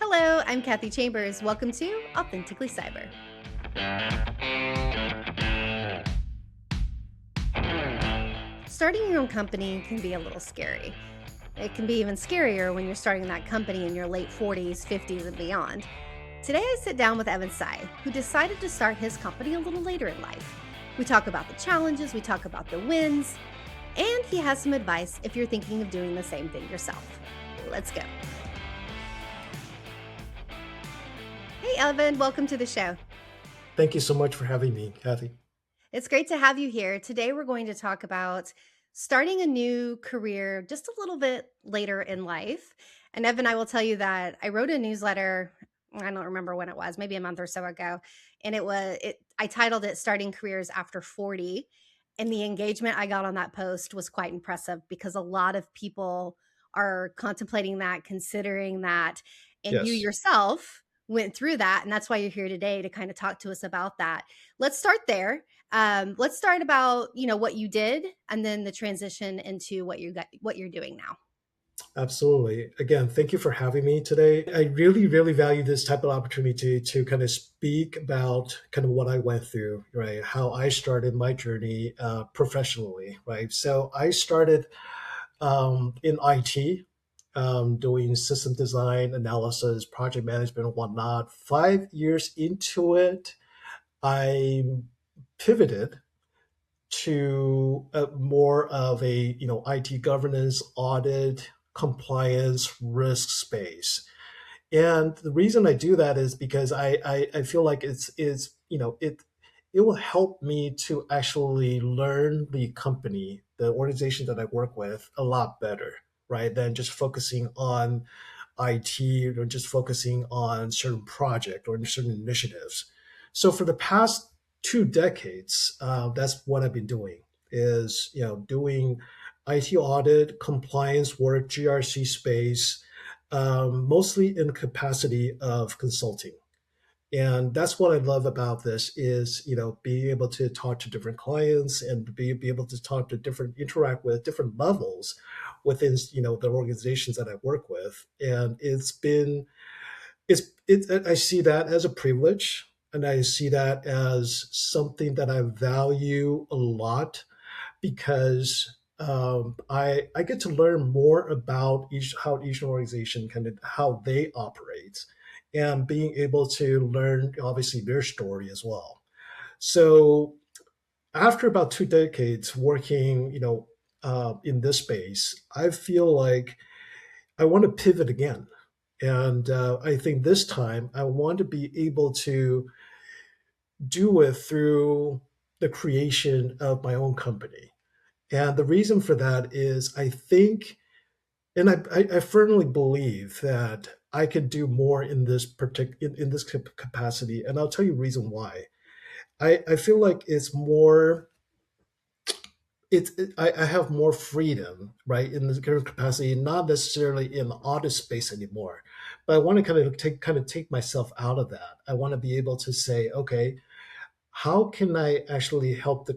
Hello, I'm Kathy Chambers. Welcome to Authentically Cyber. Starting your own company can be a little scary. It can be even scarier when you're starting that company in your late 40s, 50s, and beyond. Today, I sit down with Evan Tsai, who decided to start his company a little later in life. We talk about the challenges, we talk about the wins, and he has some advice if you're thinking of doing the same thing yourself. Let's go. Hey, Evan, welcome to the show. Thank you so much for having me, Kathy. It's great to have you here. Today, we're going to talk about starting a new career just a little bit later in life. And Evan, I will tell you that I wrote a newsletter. I don't remember when it was, maybe a month or so ago. And I titled it Starting Careers After 40. And the engagement I got on that post was quite impressive because a lot of people are contemplating that, considering that. And you Yes, yourself went through that. And that's why you're here today to kind of talk to us about that. Let's start there. Let's start about what you did, and then the transition into what you're doing now. absolutely. Again, thank you for having me today. I really, really value this type of opportunity to kind of speak about kind of what I went through, right? How I started my journey professionally, right? So I started in IT, doing system design, analysis, project management, and whatnot. 5 years into it, I pivoted to more of a IT governance, audit, compliance, risk space. And the reason I do that is because I feel like it will help me to actually learn the company, the organization that I work with, a lot better, right? Than just focusing on IT or just focusing on certain project or certain initiatives. So for the past 2 decades, that's what I've been doing is doing IT audit, compliance work, GRC space, mostly in the capacity of consulting. And that's what I love about this is being able to talk to different clients and be able to talk to interact with different levels within the organizations that I work with. And I see that as a privilege, and I see that as something that I value a lot because I get to learn more about how each organization kind of how they operate, and being able to learn obviously their story as well. So after about 2 decades working, in this space, I feel like I want to pivot again. And I think this time I want to be able to do it through the creation of my own company. And the reason for that is I think, and I firmly believe that I could do more in in this capacity. And I'll tell you the reason why. I feel like it's more I have more freedom, right, in this current capacity, not necessarily in the audit space anymore. But I want to kind of take myself out of that. I want to be able to say, okay, how can I actually help the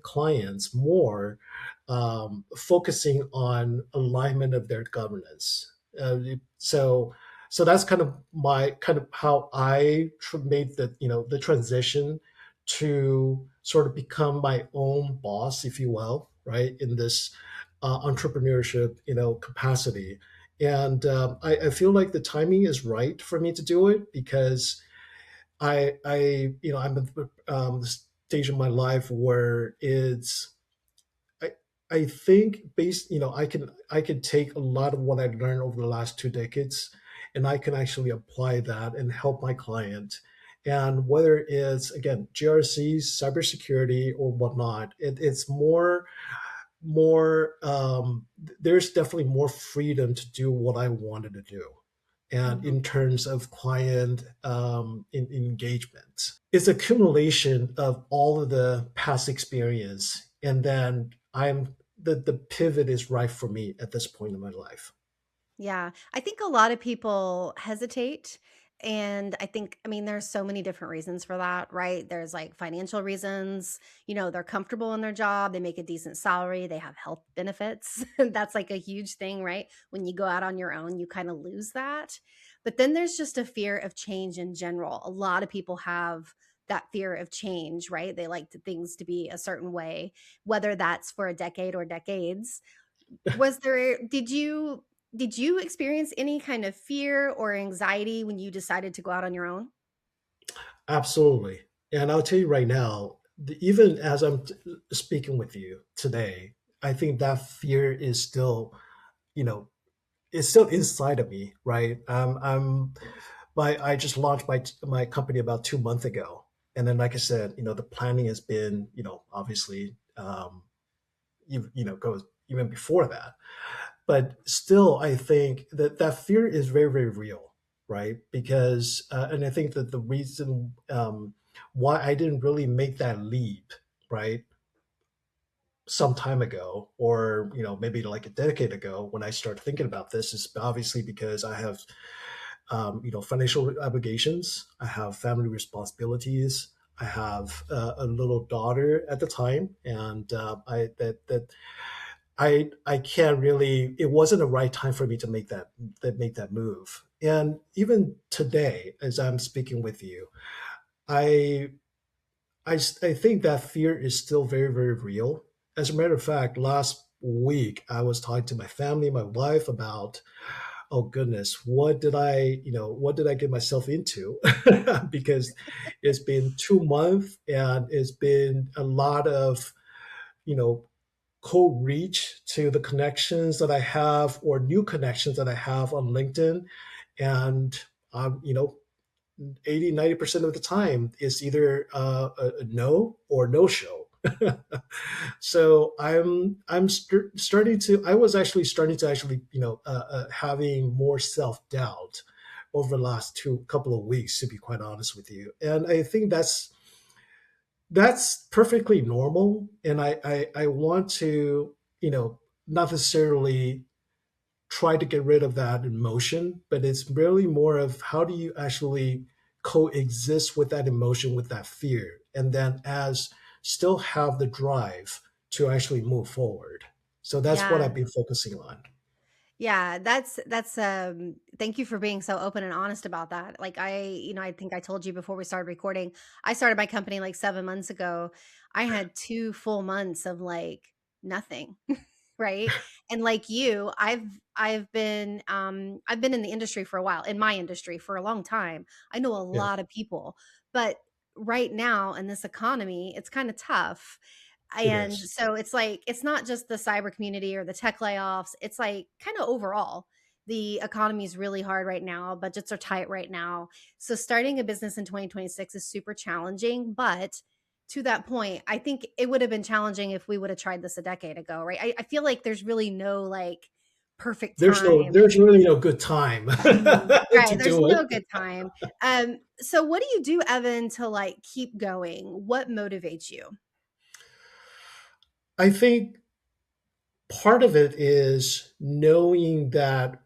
clients more, focusing on alignment of their governance. So so that's kind of how made the transition to sort of become my own boss, if you will, right, in this entrepreneurship capacity. And I feel like the timing is right for me to do it because I'm at the stage of my life where I, I think I can take a lot of what I've learned over the last 2 decades, and I can actually apply that and help my client. And whether it's again GRCs, cybersecurity, or whatnot, it's more there's definitely more freedom to do what I wanted to do. And Mhm. in terms of client engagement, it's accumulation of all of the past experience, and then the pivot is right for me at this point in my life. Yeah, I think a lot of people hesitate And I think, I mean, there's so many different reasons for that, right? There's like financial reasons, they're comfortable in their job, they make a decent salary, they have health benefits. That's like a huge thing, right? When you go out on your own, you kind of lose that. But then there's just a fear of change in general. A lot of people have that fear of change, right? They like things to be a certain way, whether that's for a decade or decades. Was there did you experience any kind of fear or anxiety when you decided to go out on your own? Absolutely. And I'll tell you right now, even as I'm speaking with you today, I think that fear is still, you know, it's still inside of me, right? I just launched my company about 2 months ago, and then, like I said, the planning has been, obviously, goes even before that. But still, I think that that fear is very, very real, right? Because, and I think that the reason why I didn't really make that leap, right, some time ago, or maybe like a decade ago, when I started thinking about this, is obviously because I have financial obligations, I have family responsibilities, I have a little daughter at the time, and I can't really. It wasn't the right time for me to make that move. And even today, as I'm speaking with you, I I think that fear is still very, very real. As a matter of fact, last week I was talking to my family, my wife, about, oh goodness, what did I get myself into? Because it's been 2 months and it's been a lot of, you know, cold reach to the connections that I have, or new connections that I have on LinkedIn. And, 80, 90% of the time is either a no or no show. So starting to. I was actually starting to having more self doubt over the last two couple of weeks, to be quite honest with you. And I think that's perfectly normal. And I want to, not necessarily try to get rid of that emotion, but it's really more of how do you actually coexist with that emotion, with that fear, and then as still have the drive to actually move forward. So that's what Yeah. I've been focusing on. Yeah, that's thank you for being so open and honest about that. Like I think I told you before we started recording, I started my company like 7 months ago. I had 2 full months of like nothing, right? And like you, I've been in the industry for a while, in my industry for a long time. I know a Yeah, lot of people, but right now in this economy, it's kind of tough. it And is. so it's like, it's not just the cyber community or the tech layoffs. It's like kind of overall, the economy is really hard right now. Budgets are tight right now. So starting a business in 2026 is super challenging. But to that point, I think it would have been challenging if we would have tried this a decade ago, right? I feel like there's really no like perfect time. There's really no good time to Right. There's do it. no good time. So what do you do, Evan, to like keep going? What motivates you? I think part of it is knowing that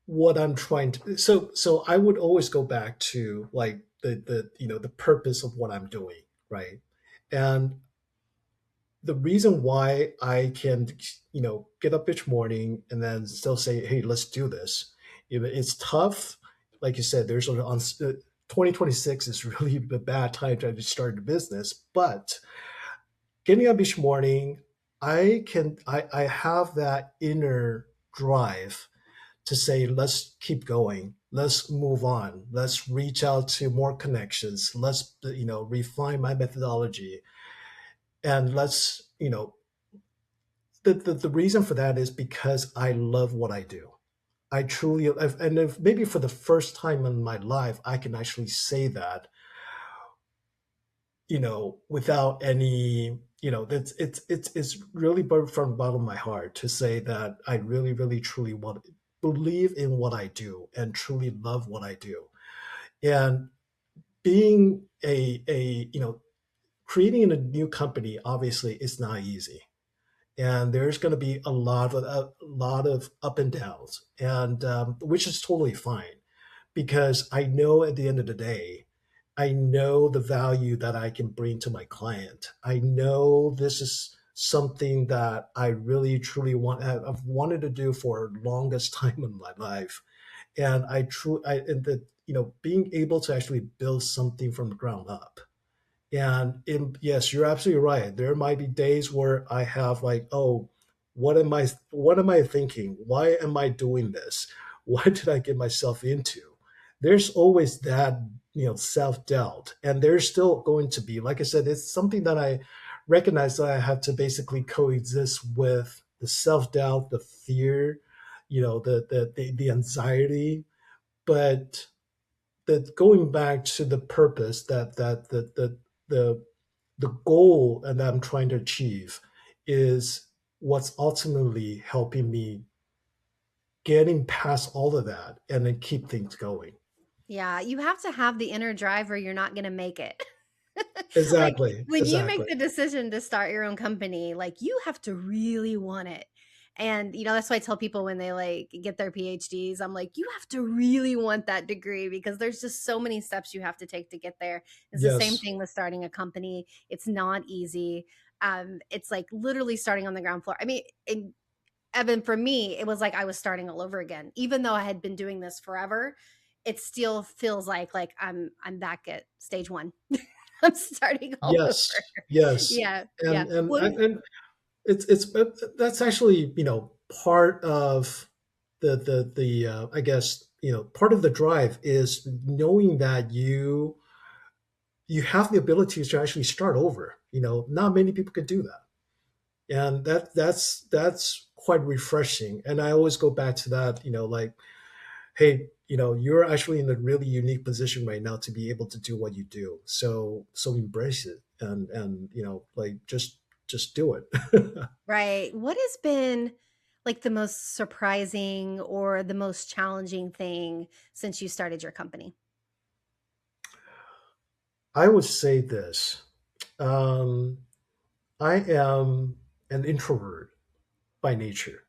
what I'm trying to. So I would always go back to like the purpose of what I'm doing, right? And the reason why I can, get up each morning and then still say, hey, let's do this. If it's tough, like you said, there's on 2026 is really a bad time to start a business, but getting up each morning, I have that inner drive to say, let's keep going. Let's move on. Let's reach out to more connections. Let's, refine my methodology. And let's, the reason for that is because I love what I do. I truly, and if maybe for the first time in my life, I can actually say that, without any, it's really from the bottom of my heart to say that I really, really, truly want believe in what I do and truly love what I do. And being creating a new company, obviously, is not easy. And there's going to be a lot of up and downs, and which is totally fine because I know at the end of the day, I know the value that I can bring to my client. I know this is something that I really truly I've wanted to do for the longest time in my life. And and that, being able to actually build something from the ground up. Yes, you're absolutely right. There might be days where I have like, oh, what am I thinking? Why am I doing this? What did I get myself into? There's always that, self-doubt. And there's still going to be, like I said, it's something that I recognize that I have to basically coexist with the self-doubt, the fear, the anxiety. But that going back to the purpose the the goal and that I'm trying to achieve is what's ultimately helping me getting past all of that and then keep things going. Yeah, you have to have the inner drive or you're not gonna make it. Like, Exactly, when you make exactly. the decision to start your own company, like, you have to really want it. And, that's why I tell people when they, like, get their PhDs, I'm like, "You have to really want that degree because there's just so many steps you have to take to get there." It's the same Yes, thing with starting a company. It's not easy. It's, like, literally starting on the ground floor. I mean, and Evan, for me, it was like I was starting all over again. Even though I had been doing this forever, it still feels like I'm back at stage 1. I'm starting all over. yes, yes. Yeah, yeah. And and it's that's actually, part of I guess, part of the drive is knowing that you have the ability to actually start over. Not many people can do that, and that's quite refreshing. And I always go back to that. Like, hey, you're actually in a really unique position right now to be able to do what you do. So embrace it, and like, just do it. Right. What has been, like, the most surprising or the most challenging thing since you started your company? I would say this. Um, I am an introvert by nature,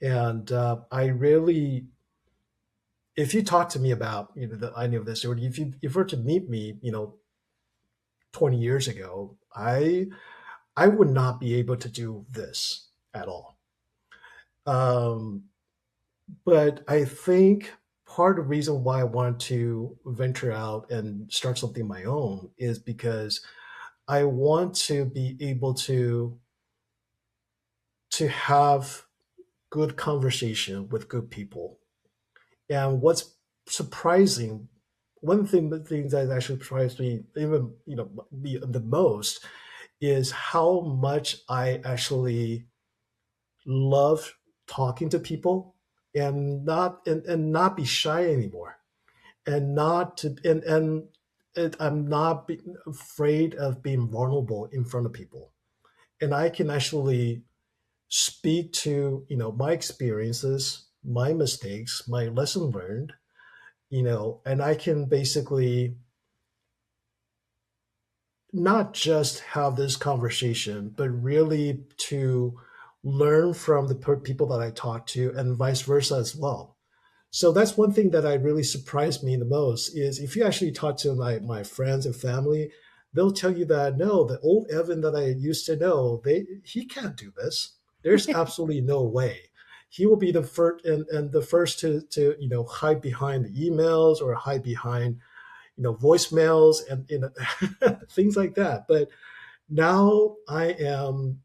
and I really, if you talk to me about, any of this, or if you were to meet me, 20 years ago, I would not be able to do this at all. Um, but I think part of the reason why I wanted to venture out and start something of my own is because I want to be able to have good conversation with good people. And what's surprising, one thing the things that actually surprised me even, me the most, is how much I actually love talking to people, and not be shy anymore, and not to I'm not afraid of being vulnerable in front of people, and I can actually speak to, my experiences, my mistakes, my lesson learned, and I can basically not just have this conversation, but really to learn from the people that I talk to, and vice versa as well. So that's one thing that I really surprised me the most is if you actually talk to my friends and family, they'll tell you that no, the old Evan that I used to know, he can't do this. There's absolutely no way. He will be the first and the first to hide behind the emails or hide behind voicemails and things like that. But now I am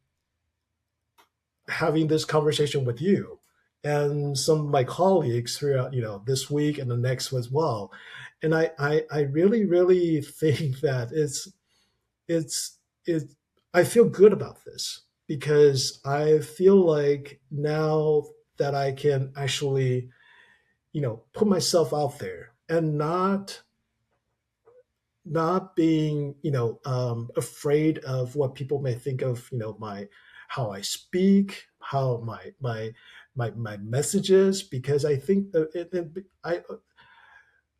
having this conversation with you and some of my colleagues throughout this week and the next as well, and I really really think that it's it I feel good about this because I feel like now that I can actually put myself out there and not being afraid of what people may think of my how I speak, how my messages, because I think I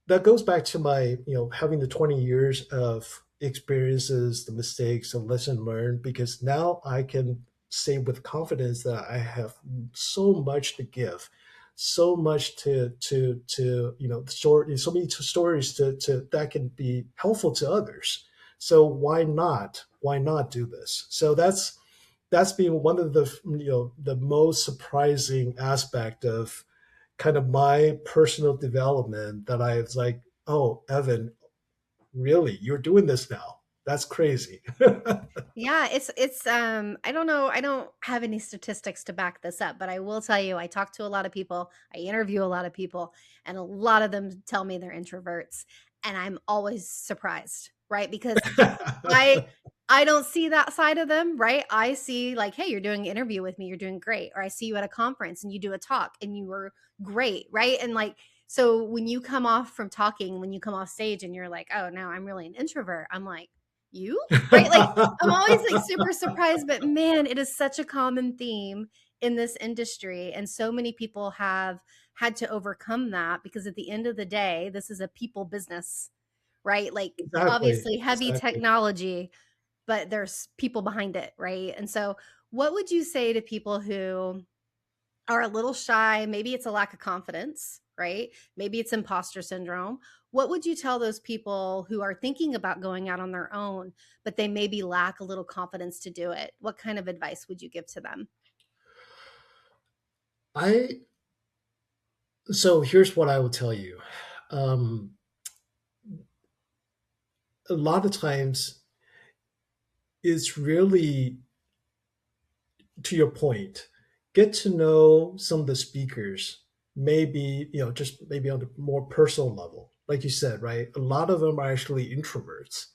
that goes back to my having the 20 years of experiences, the mistakes, the lesson learned, because now I can say with confidence that I have so much to give, so much to story, so many stories to that can be helpful to others. So why not do this? So that's been one of the the most surprising aspect of kind of my personal development, that I was like, oh, Evan, really, you're doing this now? That's crazy. Yeah, it's I don't know, I don't have any statistics to back this up, but I will tell you I talk to a lot of people, I interview a lot of people, and a lot of them tell me they're introverts, and I'm always surprised, right? Because I I don't see that side of them, right? I see like, "Hey, you're doing an interview with me, you're doing great." Or I see you at a conference and you do a talk and you were great, right? And like so when you come off from talking, when you come off stage and you're like, "Oh, no, I'm really an introvert." I'm like, "You?" Right? Like I'm always like super surprised, but man, it is such a common theme in this industry and so many people have had to overcome that because at the end of the day, this is a people business, right? Like Exactly, obviously heavy exactly. technology, but there's people behind it, right? And so, what would you say to people who are a little shy? Maybe it's a lack of confidence, right? Maybe it's imposter syndrome. What would you tell those people who are thinking about going out on their own, but they maybe lack a little confidence to do it? What kind of advice would you give to them? I So here's what I will tell you. Um, a lot of times, it's really, to your point, get to know some of the speakers, maybe, just maybe on a more personal level. Like you said, right? A lot of them are actually introverts,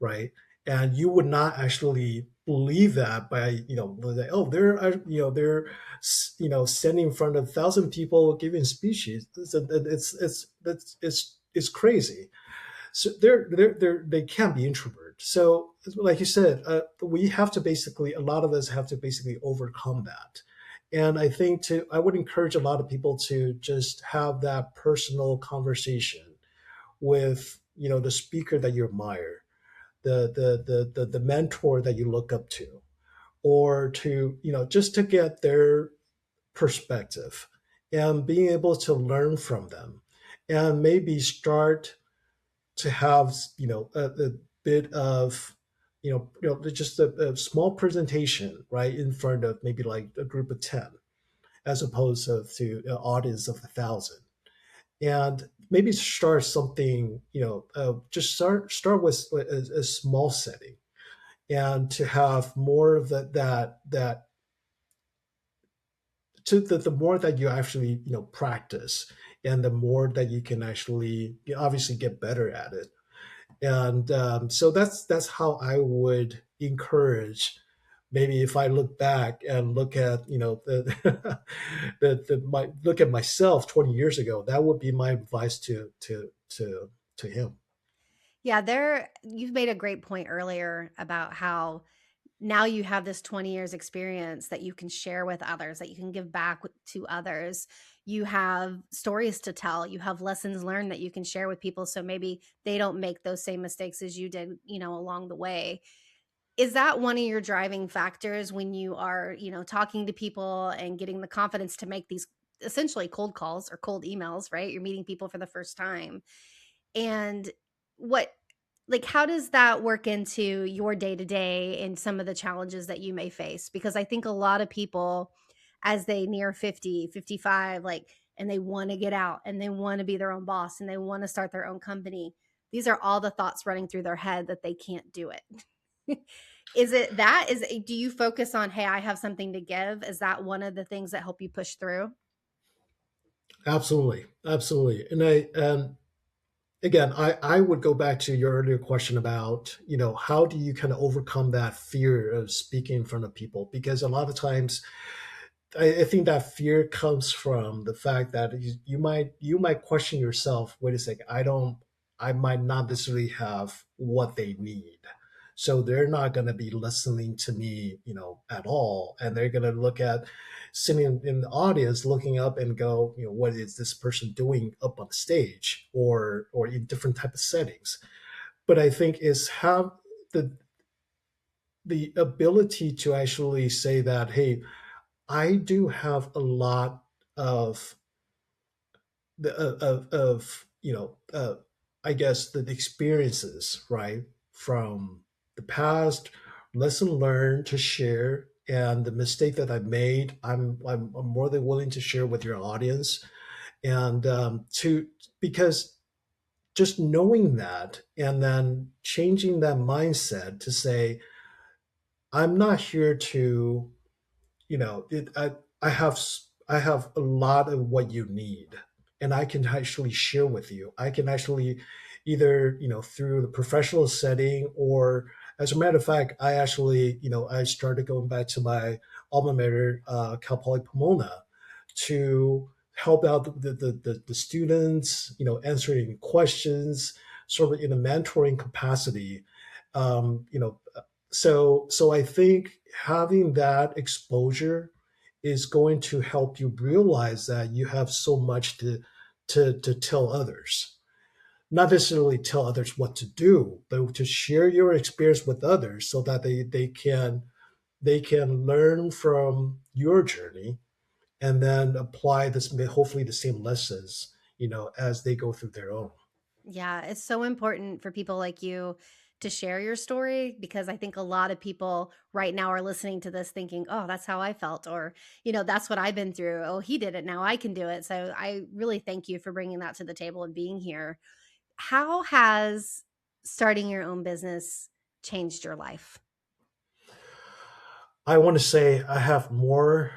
right? And you would not actually believe that by, oh, they're standing in front of 1,000 people giving speeches. It's crazy. So they can be introverts. So like you said, we have to basically, a lot of us have to basically overcome that. And I think I would encourage a lot of people to just have that personal conversation with, the speaker that you admire, the mentor that you look up to, or to, just to get their perspective and being able to learn from them, and maybe start to have, a bit of, just a small presentation right in front of maybe like a group of 10, as opposed to an audience of 1,000. And maybe start something, just start with a small setting, and to have more of that to the more that you actually, practice, and the more that you can actually, obviously, get better at it. And so that's how I would encourage. Maybe if I look back and look at, look at myself 20 years ago, that would be my advice to him. Yeah, there you've made a great point earlier about how now you have this 20 years experience that you can share with others, that you can give back to others. You have stories to tell, you have lessons learned that you can share with people so maybe they don't make those same mistakes as you did, along the way. Is that one of your driving factors when you are, talking to people and getting the confidence to make these essentially cold calls or cold emails, right? You're meeting people for the first time. And what like how does that work into your day to day and some of the challenges that you may face? Because I think a lot of people as they near 50, 55, like and they want to get out and they want to be their own boss and they want to start their own company. These are all the thoughts running through their head that they can't do it. Is it that is do you focus on, hey, I have something to give? Is that one of the things that help you push through? Absolutely, absolutely. And again, I would go back to your earlier question about, how do you kind of overcome that fear of speaking in front of people? Because a lot of times, I think that fear comes from the fact that you might question yourself. Wait a second, I might not necessarily have what they need, so they're not going to be listening to me, at all, and they're going to look at sitting in the audience, looking up and go, what is this person doing up on stage, or in different type of settings. But I think is have the the ability to actually say that, hey, I do have a lot of of I guess the experiences, right, from the past, lesson learned to share, and the mistake that I made, I'm more than willing to share with your audience, and to because just knowing that and then changing that mindset to say, I'm not here to, I have a lot of what you need, and I can actually share with you. I can actually either, through the professional setting, or as a matter of fact, I actually, I started going back to my alma mater, Cal Poly Pomona, to help out the students, answering questions, sort of in a mentoring capacity. Um, you know, so I think having that exposure is going to help you realize that you have so much to tell others. Not necessarily tell others what to do, but to share your experience with others so that they can learn from your journey and then apply this, hopefully the same lessons, as they go through their own. Yeah, it's so important for people like you to share your story because I think a lot of people right now are listening to this thinking, "Oh, that's how I felt," or, "That's what I've been through. Oh, he did it. Now I can do it." So I really thank you for bringing that to the table and being here. How has starting your own business changed your life? I want to say I have more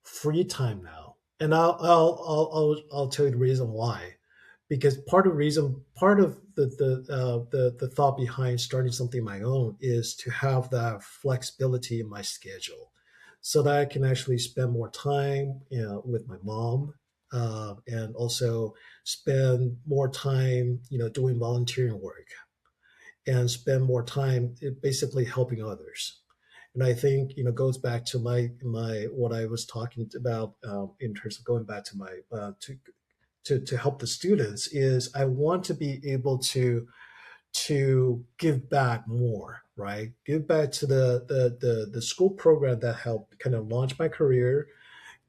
free time now, and I'll tell you the reason why. Because part of the thought behind starting something of my own is to have that flexibility in my schedule, so that I can actually spend more time, with my mom, and also spend more time, doing volunteering work, and spend more time basically helping others. And I think, goes back to my what I was talking about, in terms of going back to my to help the students, is I want to be able to give back more, right? Give back to the school program that helped kind of launch my career,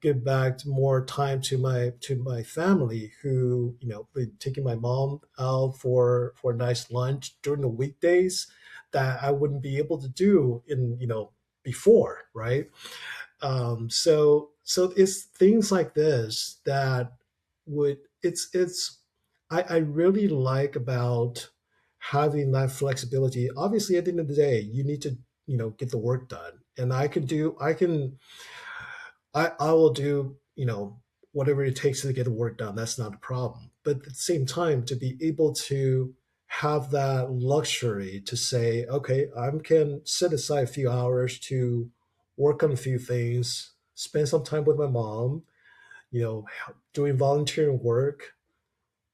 give back more time to my family, who, been taking my mom out for a nice lunch during the weekdays that I wouldn't be able to do in, before, right? So it's things like this that would it's I really like about having that flexibility. Obviously, at the end of the day, you need to, get the work done, and I will do, whatever it takes to get the work done. That's not a problem. But at the same time, to be able to have that luxury to say, okay, I can set aside a few hours to work on a few things, spend some time with my mom, doing volunteering work,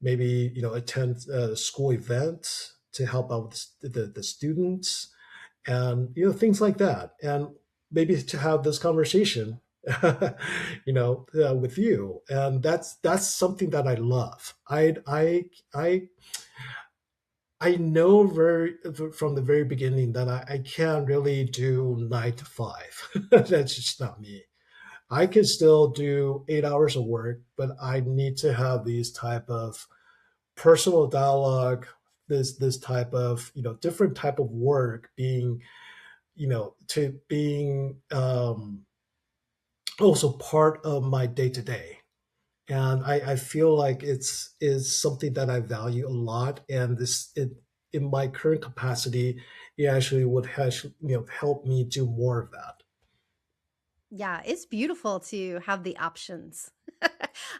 maybe, attend school events to help out with the students, and, things like that, and maybe to have this conversation, with you, and that's something that I love. I know from the very beginning that I can't really do 9 to 5. That's just not me. I can still do 8 hours of work, but I need to have these type of personal dialogue, this type of, different type of work being, to being, also part of my day to day. And I feel like it's is something that I value a lot. And in my current capacity, it actually would help me do more of that. Yeah, it's beautiful to have the options.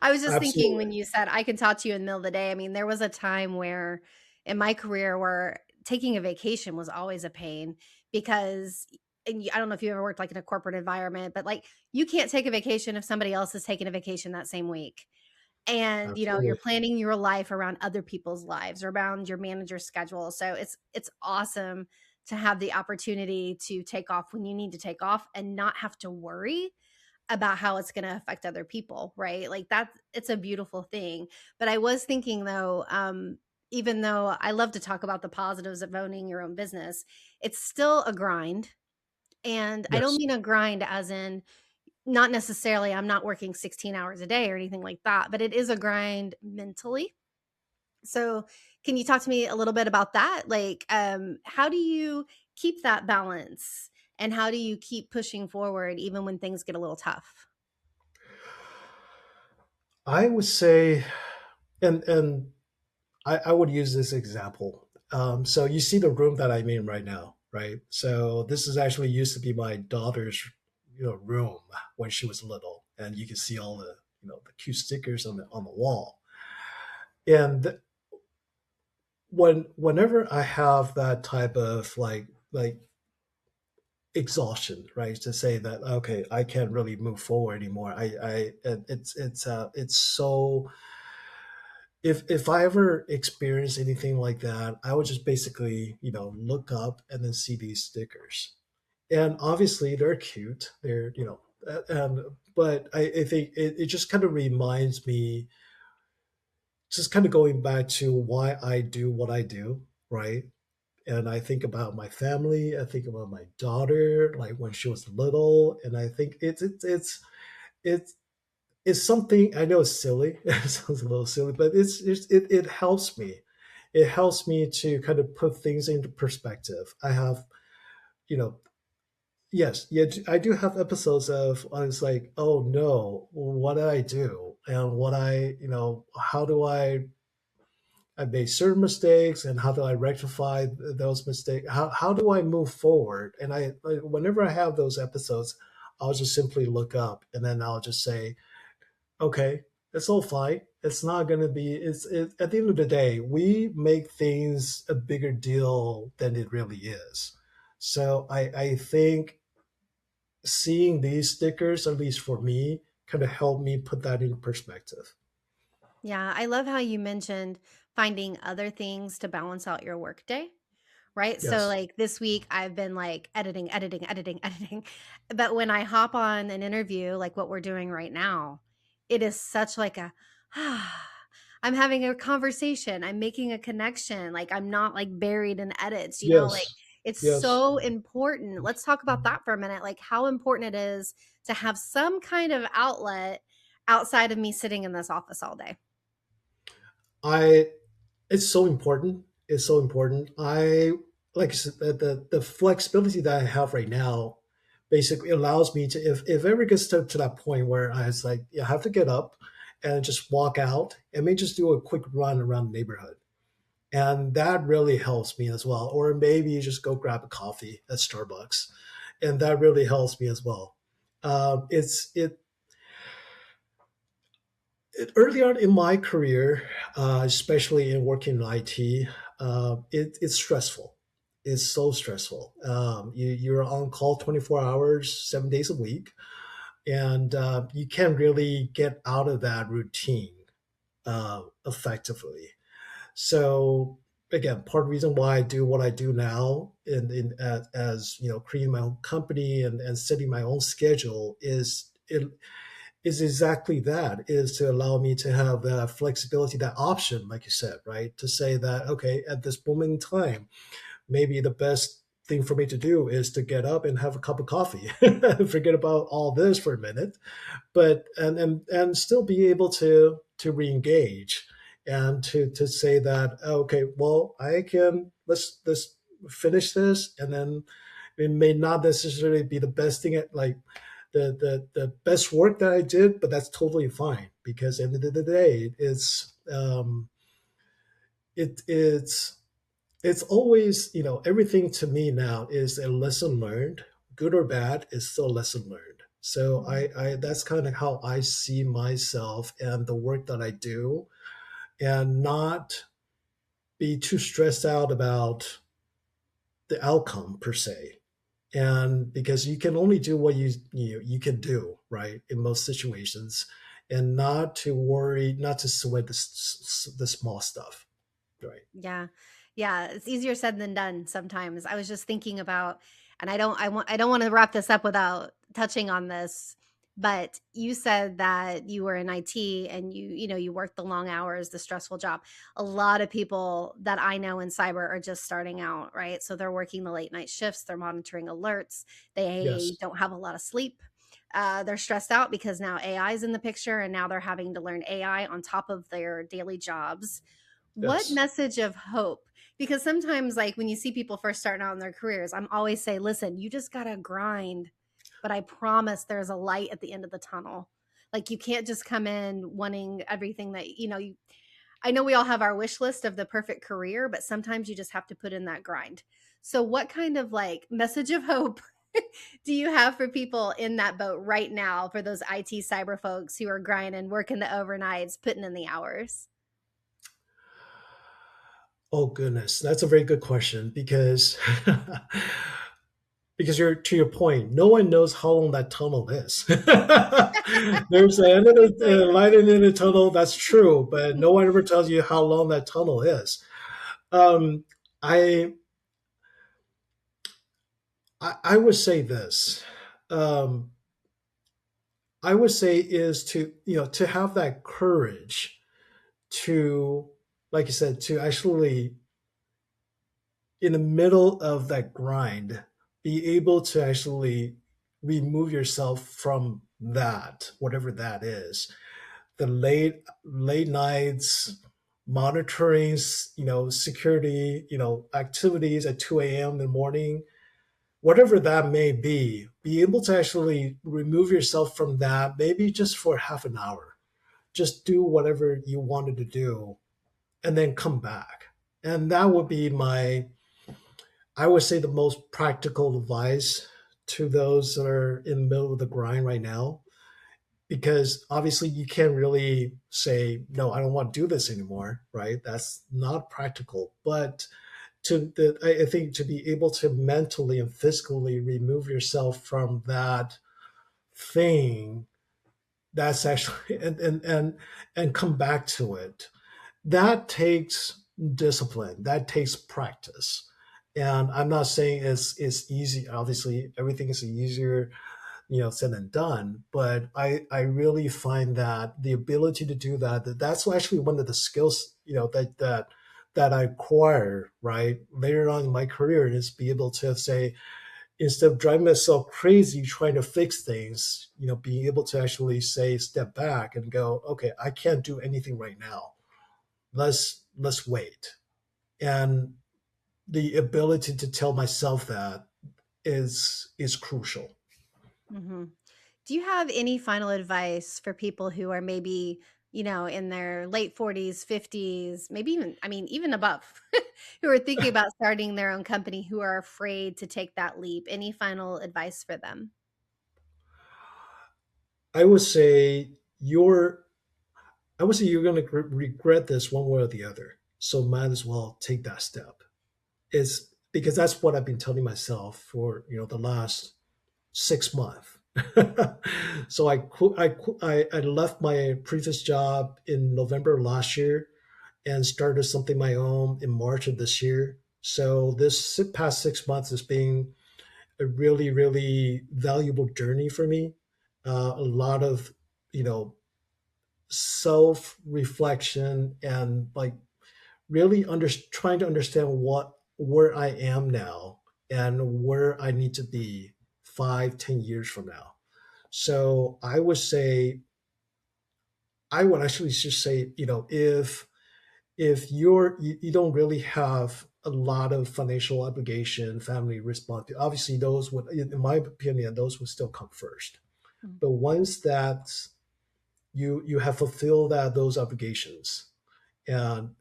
I was just thinking Absolutely. when you said I can talk to you in the middle of the day. I mean, there was a time where in my career where taking a vacation was always a pain because I don't know if you ever worked like in a corporate environment, but like you can't take a vacation if somebody else is taking a vacation that same week. And, you're Absolutely. planning your life around other people's lives or around your manager's schedule. So it's awesome to have the opportunity to take off when you need to take off and not have to worry about how it's going to affect other people, right? Like that it's a beautiful thing. But I was thinking though, even though I love to talk about the positives of owning your own business, it's still a grind. And I don't Yes. mean a grind as in not necessarily I'm not working 16 hours a day or anything like that, but it is a grind mentally. So, can you talk to me a little bit about that? Like, how do you keep that balance and how do you keep pushing forward even when things get a little tough? I would say, and I would use this example. So you see the room that I'm in right now, right? So this is actually used to be my daughter's, room when she was little, and you can see all the, the cute stickers on the wall. And whenever I have that type of like exhaustion, right, to say that okay, I can't really move forward anymore. It's so if I ever experience anything like that, I would just basically, look up and then see these stickers. And obviously they're cute. They're, and but I think it just kind of reminds me, just kind of going back to why I do what I do, right? And I think about my family, I think about my daughter, like when she was little, and I think it's it's something. I know it's silly. It sounds a little silly, but it helps me. It helps me to kind of put things into perspective. I have, you know, yes, yeah, I do have episodes of I was like, oh no, what did I do? And how do I made certain mistakes, and how do I rectify those mistakes? How do I move forward? And whenever I have those episodes, I'll just simply look up, and then I'll just say, okay, it's all fine. It's not going to be, at the end of the day, we make things a bigger deal than it really is. So I think seeing these stickers, at least for me, kind of help me put that in perspective. Yeah, I love how you mentioned finding other things to balance out your workday. Right? So, Yes. like, this week, I've been, like, editing, editing, editing, editing, but when I hop on an interview, like what we're doing right now, it is such like a, I'm having a conversation, I'm making a connection, like, I'm not, like, buried in edits, like, Yes. it's Yes. so important. Let's talk about that for a minute, like, how important it is to have some kind of outlet outside of me sitting in this office all day. I It's so important. It's so important. I like I said, the flexibility that I have right now basically allows me to, if ever gets to that point where I was like, yeah, I have to get up and just walk out and maybe just do a quick run around the neighborhood. And that really helps me as well. Or maybe you just go grab a coffee at Starbucks, and that really helps me as well. It's early on in my career, especially in working in IT, it's stressful. It's so stressful. You're on call 24 hours, 7 days a week, and you can't really get out of that routine effectively. So again, part of the reason why I do what I do now, as creating my own company and setting my own schedule, is exactly that, is to allow me to have that flexibility, that option, like you said, right, to say that okay, at this moment in time, maybe the best thing for me to do is to get up and have a cup of coffee, forget about all this for a minute, but and still be able to re-engage, and to say that okay, well, I can, let's finish this, and then it may not necessarily be the best thing at, like, the best work that I did, but that's totally fine, because at the end of the day, it's always, everything to me now is a lesson learned. Good or bad is still a lesson learned. So I that's kind of how I see myself and the work that I do, and not be too stressed out about the outcome per se. And because you can only do what you can do, right, in most situations, and not to worry, not to sweat the small stuff, right? Yeah. Yeah, it's easier said than done sometimes. I was just thinking about, and I don't want to wrap this up without touching on this, but you said that you were in IT and you worked the long hours, the stressful job. A lot of people that I know in cyber are just starting out, right? So they're working the late night shifts, they're monitoring alerts, they Yes. don't have a lot of sleep. They're stressed out because now AI is in the picture and now they're having to learn AI on top of their daily jobs. What Yes. message of hope? Because sometimes, like when you see people first starting out in their careers, I'm always say, listen, you just got to grind, but I promise there's a light at the end of the tunnel. Like you can't just come in wanting everything that, I know we all have our wish list of the perfect career, but sometimes you just have to put in that grind. So, what kind of like message of hope do you have for people in that boat right now for those IT cyber folks who are grinding, working the overnights, putting in the hours? Oh goodness, that's a very good question because because you're to your point, no one knows how long that tunnel is. There's an end of Exactly. the light in the tunnel. That's true, but no one ever tells you how long that tunnel is. Um, I, I would say this. Um, I would say is to to have that courage to, like you said, to actually in the middle of that grind, be able to actually remove yourself from that, whatever that is. The late nights, monitoring, security, activities at 2 a.m. in the morning, whatever that may be able to actually remove yourself from that, maybe just for half an hour. Just do whatever you wanted to do and then come back. And that would be I would say the most practical advice to those that are in the middle of the grind right now, because obviously you can't really say, no, I don't want to do this anymore, right? That's not practical. But I think to be able to mentally and physically remove yourself from that thing, that's actually, and come back to it, that takes discipline, that takes practice. And I'm not saying it's easy. Obviously everything is easier said and done, but I really find that the ability to do that's actually one of the skills that I acquire right later on in my career, is be able to say, instead of driving myself crazy trying to fix things, being able to actually say, step back and go, okay, I can't do anything right now, let's wait. And the ability to tell myself that is crucial. Hmm. Do you have any final advice for people who are maybe, in their late 40s, 50s, maybe even, I mean, even above, who are thinking about starting their own company, who are afraid to take that leap? Any final advice for them? I would say you're I would say you're going to regret this one way or the other. So might as well take that step. Is because that's what I've been telling myself for the last 6 months. So I left my previous job in November last year and started something my own in March of this year. So this past 6 months has been a really valuable journey for me. A lot of you know self reflection and like really trying to understand where I am now and where I need to be 5, 10 years from now. So I would actually just say, if you don't really have a lot of financial obligation, family responsibility, obviously those would, in my opinion, those would still come first. Mm. But once that you have fulfilled those obligations, and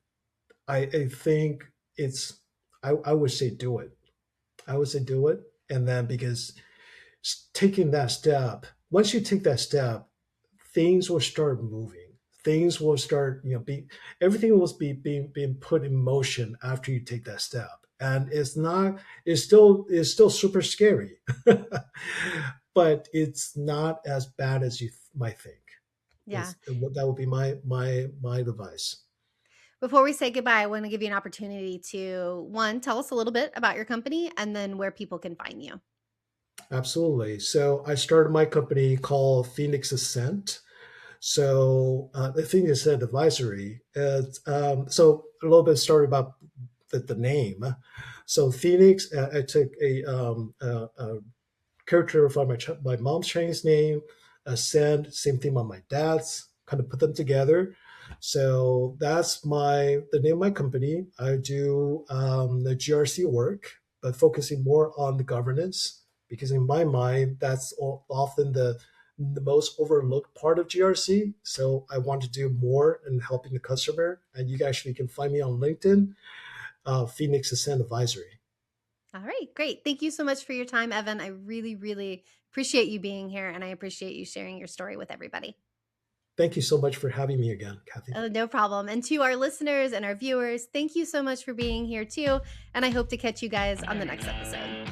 I think it's I would say do it. I would say do it, and then because taking that step, once you take that step, things will start moving. Things will start, be everything will be being put in motion after you take that step. And it's still super scary, but it's not as bad as you might think. Yeah. Is that would be my advice. Before we say goodbye, I want to give you an opportunity to one, tell us a little bit about your company and then where people can find you. Absolutely. So I started my company called Phoenix Ascent. So the Phoenix Ascent Advisory. So a little bit story about the name. So Phoenix, I took character for my mom's Chinese name, Ascend, same thing on my dad's, kind of put them together. So that's the name of my company. I do the GRC work, but focusing more on the governance because in my mind, that's often the most overlooked part of GRC. So I want to do more in helping the customer. And you actually can find me on LinkedIn, Phoenix Ascend Advisory. All right, great. Thank you so much for your time, Evan. I really, really appreciate you being here, and I appreciate you sharing your story with everybody. Thank you so much for having me again, Kathy. No problem. And to our listeners and our viewers, thank you so much for being here too. And I hope to catch you guys on the next episode.